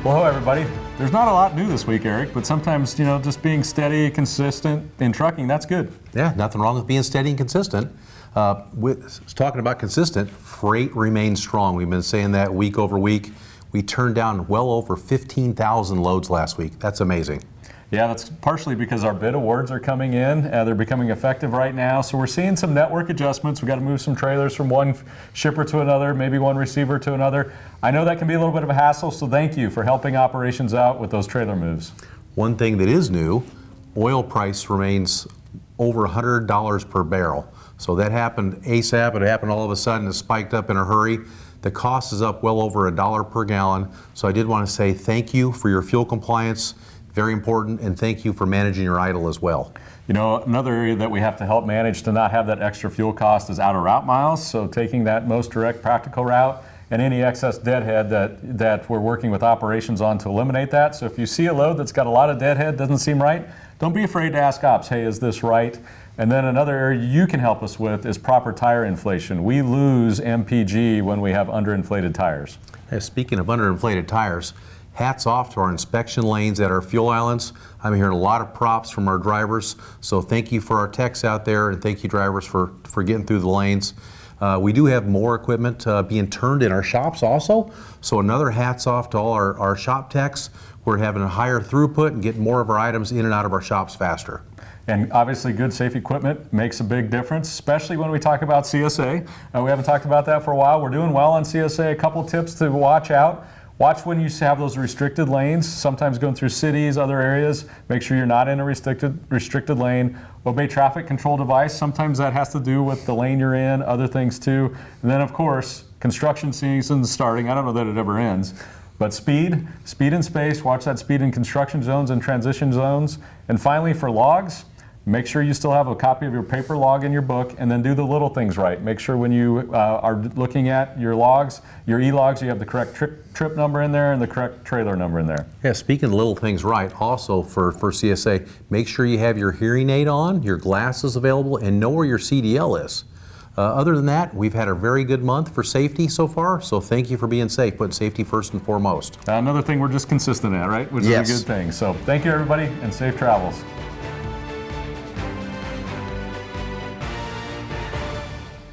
Well, hello everybody. There's not a lot new this week, Eric, but sometimes, just being steady, consistent in trucking, that's good. Yeah, nothing wrong with being steady and consistent. Talking about consistent, freight remains strong. We've been saying that week over week. We turned down well over 15,000 loads last week. That's amazing. Yeah, that's partially because our bid awards are coming in. They're becoming effective right now. So we're seeing some network adjustments. We've got to move some trailers from one shipper to another, maybe one receiver to another. I know that can be a little bit of a hassle, so thank you for helping operations out with those trailer moves. One thing that is new, oil price remains over $100 per barrel. So that happened ASAP. It happened all of a sudden. It spiked up in a hurry. The cost is up well over $1 per gallon. So I did want to say thank you for your fuel compliance. Very important, and thank you for managing your idle as well. Another area that we have to help manage to not have that extra fuel cost is out of route miles. So taking that most direct practical route and any excess deadhead that we're working with operations on to eliminate that. So if you see a load that's got a lot of deadhead, doesn't seem right, don't be afraid to ask ops, hey, is this right? And then another area you can help us with is proper tire inflation. We lose MPG when we have underinflated tires. Hey, speaking of underinflated tires, hats off to our inspection lanes at our fuel islands. I'm hearing a lot of props from our drivers, so thank you for our techs out there, and thank you drivers for getting through the lanes. We do have more equipment being turned in our shops also, so another hats off to all our shop techs. We're having a higher throughput and getting more of our items in and out of our shops faster. And obviously good safe equipment makes a big difference, especially when we talk about CSA. We haven't talked about that for a while. We're doing well on CSA. A couple tips to watch out. Watch when you have those restricted lanes, sometimes going through cities, other areas. Make sure you're not in a restricted lane. Obey traffic control device. Sometimes that has to do with the lane you're in, other things too. And then of course, construction season starting. I don't know that it ever ends. But speed and space. Watch that speed in construction zones and transition zones. And finally for logs, make sure you still have a copy of your paper log in your book, and then do the little things right. Make sure when you are looking at your logs, your e-logs, you have the correct trip number in there and the correct trailer number in there. Yeah, speaking of little things right, also for CSA, make sure you have your hearing aid on, your glasses available, and know where your CDL is. Other than that, we've had a very good month for safety so far, so thank you for being safe, putting safety first and foremost. Another thing we're just consistent at, right? Which is a good thing. So thank you everybody, and safe travels.